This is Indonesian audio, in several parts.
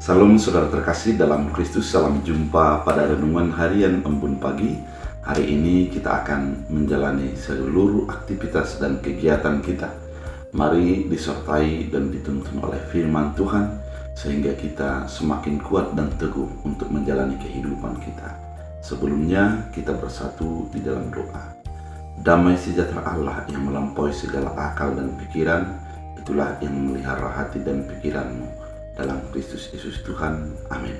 Salam saudara terkasih dalam Kristus, salam jumpa pada renungan harian Embun Pagi. Hari ini kita akan menjalani seluruh aktivitas dan kegiatan kita. Mari disertai dan dituntun oleh firman Tuhan sehingga kita semakin kuat dan teguh untuk menjalani kehidupan kita. Sebelumnya kita bersatu di dalam doa. Damai sejahtera Allah yang melampaui segala akal dan pikiran, itulah yang memelihara hati dan pikiranmu dalam Kristus Yesus Tuhan. Amin.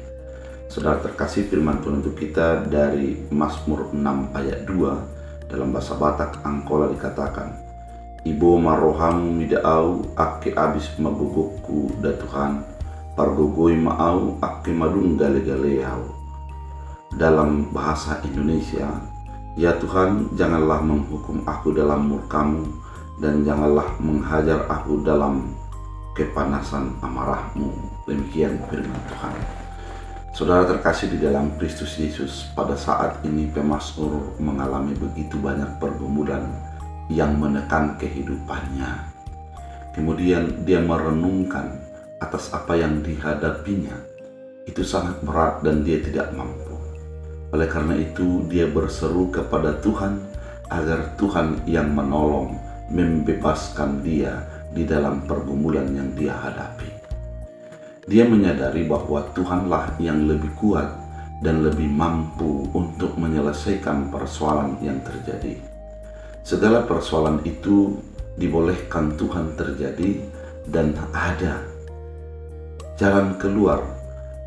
Saudara terkasih, firman Tuhan untuk kita dari Mazmur 6 ayat 2 dalam bahasa Batak Angkola dikatakan, Ibo marohamu midaau ake abis magugukku da Tuhan, pargogoi maau ake madung gale-galeau. Dalam bahasa Indonesia, ya Tuhan, janganlah menghukum aku dalam murkamu, dan janganlah menghajar aku dalam kepanasan amarahmu. Demikian firman Tuhan. Saudara terkasih di dalam Kristus Yesus, pada saat ini pemazmur mengalami begitu banyak pergumulan yang menekan kehidupannya. Kemudian dia merenungkan atas apa yang dihadapinya. Itu sangat berat dan dia tidak mampu. Oleh karena itu dia berseru kepada Tuhan agar Tuhan yang menolong, membebaskan dia di dalam pergumulan yang dia hadapi. Dia menyadari bahwa Tuhanlah yang lebih kuat dan lebih mampu untuk menyelesaikan persoalan yang terjadi. Segala persoalan itu dibolehkan Tuhan terjadi dan ada jalan keluar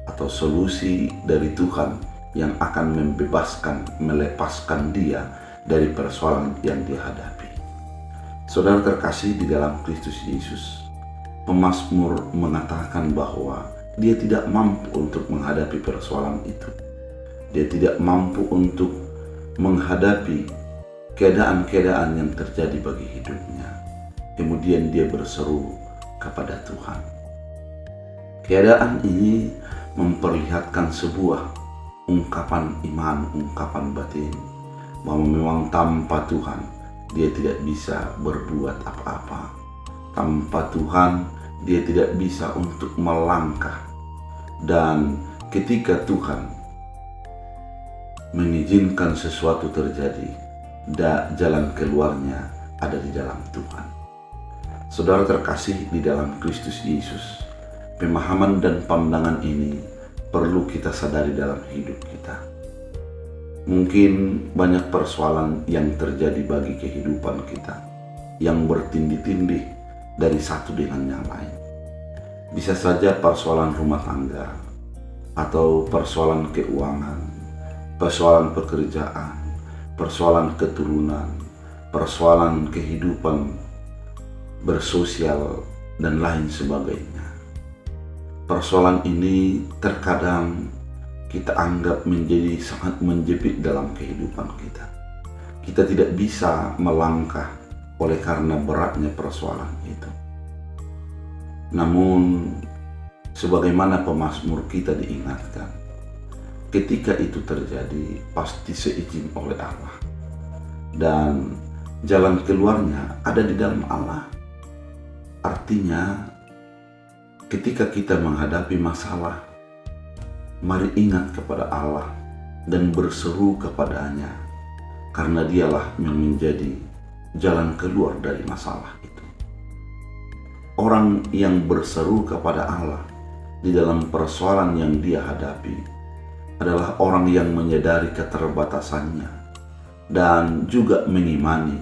atau solusi dari Tuhan yang akan membebaskan, melepaskan dia dari persoalan yang dia hadapi. Saudara terkasih di dalam Kristus Yesus, pemazmur mengatakan bahwa dia tidak mampu untuk menghadapi persoalan itu. Dia tidak mampu untuk menghadapi keadaan-keadaan yang terjadi bagi hidupnya. Kemudian dia berseru kepada Tuhan. Keadaan ini memperlihatkan sebuah ungkapan iman, ungkapan batin, bahwa memang tanpa Tuhan dia tidak bisa berbuat apa-apa. Tanpa Tuhan dia tidak bisa untuk melangkah. Dan ketika Tuhan mengizinkan sesuatu terjadi, jalan keluarnya ada di dalam Tuhan. Saudara terkasih di dalam Kristus Yesus, pemahaman dan pandangan ini perlu kita sadari dalam hidup kita. Mungkin banyak persoalan yang terjadi bagi kehidupan kita yang bertindih-tindih dari satu dengan yang lain. Bisa saja persoalan rumah tangga, atau persoalan keuangan, persoalan pekerjaan, persoalan keturunan, persoalan kehidupan bersosial, dan lain sebagainya. Persoalan ini terkadang kita anggap menjadi sangat menjepit dalam kehidupan kita. Kita tidak bisa melangkah oleh karena beratnya persoalan itu. Namun, sebagaimana pemazmur kita diingatkan, ketika itu terjadi pasti seizin oleh Allah. Dan jalan keluarnya ada di dalam Allah. Artinya, ketika kita menghadapi masalah, mari ingat kepada Allah dan berseru kepadanya, karena dialah yang menjadi jalan keluar dari masalah itu. Orang yang berseru kepada Allah di dalam persoalan yang dia hadapi adalah orang yang menyadari keterbatasannya dan juga mengimani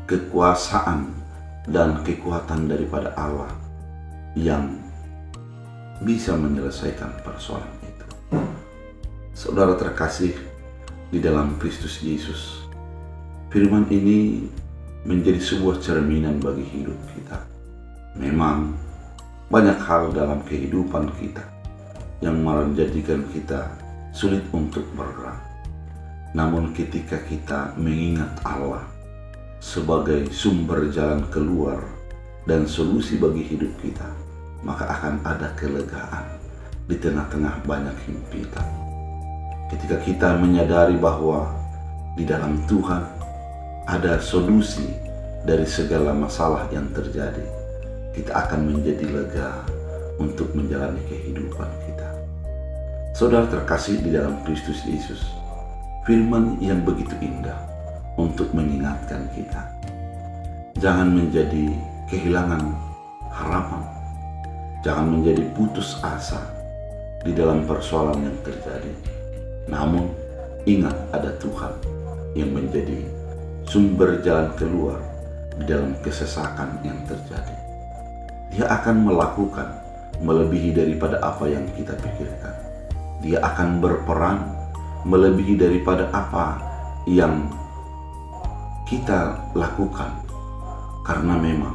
kekuasaan dan kekuatan daripada Allah yang bisa menyelesaikan persoalan itu. Saudara terkasih di dalam Kristus Yesus, firman ini menjadi sebuah cerminan bagi hidup kita. Memang banyak hal dalam kehidupan kita yang menjadikan kita sulit untuk bergerak. Namun ketika kita mengingat Allah sebagai sumber jalan keluar dan solusi bagi hidup kita, maka akan ada kelegaan di tengah-tengah banyak himpitan. Ketika kita menyadari bahwa di dalam Tuhan ada solusi dari segala masalah yang terjadi, kita akan menjadi lega, untuk menjalani kehidupan kita. Saudara terkasih di dalam Kristus Yesus, firman yang begitu indah untuk mengingatkan kita. Jangan menjadi kehilangan harapan, jangan menjadi putus asa di dalam persoalan yang terjadi. Namun, ingat ada Tuhan yang menjadi sumber jalan keluar di dalam kesesakan yang terjadi. Dia akan melakukan melebihi daripada apa yang kita pikirkan. Dia akan berperan melebihi daripada apa yang kita lakukan, karena memang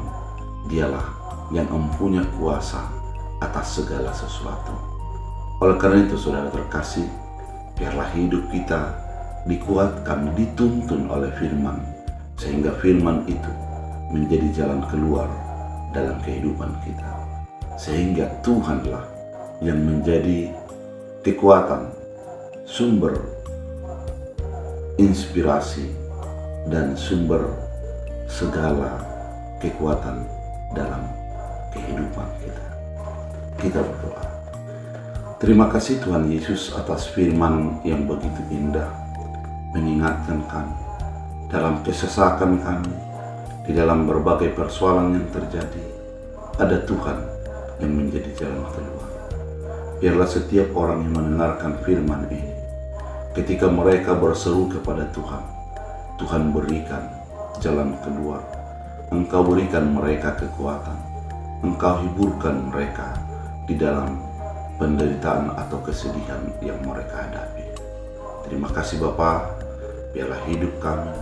Dialah yang mempunyai kuasa atas segala sesuatu. Oleh karena itu, saudara terkasih, biarlah hidup kita dikuatkan, dituntun oleh firman, sehingga firman itu menjadi jalan keluar dalam kehidupan kita. Sehingga Tuhanlah yang menjadi kekuatan, sumber inspirasi, dan sumber segala kekuatan dalam kehidupan kita. Kita berdoa. Terima kasih Tuhan Yesus atas firman yang begitu indah, mengingatkan kami dalam kesesakan kami, di dalam berbagai persoalan yang terjadi, ada Tuhan yang menjadi jalan keluar. Biarlah setiap orang yang mendengarkan firman ini, ketika mereka berseru kepada Tuhan, Tuhan berikan jalan keluar. Engkau berikan mereka kekuatan, Engkau hiburkan mereka di dalam penderitaan atau kesedihan yang mereka hadapi. Terima kasih Bapa, biarlah hidup kami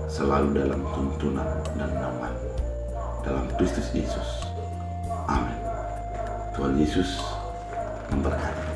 selalu dalam tuntunan dan nama-Mu. Dalam Kristus Yesus. Amin. Tuhan Yesus memberkati.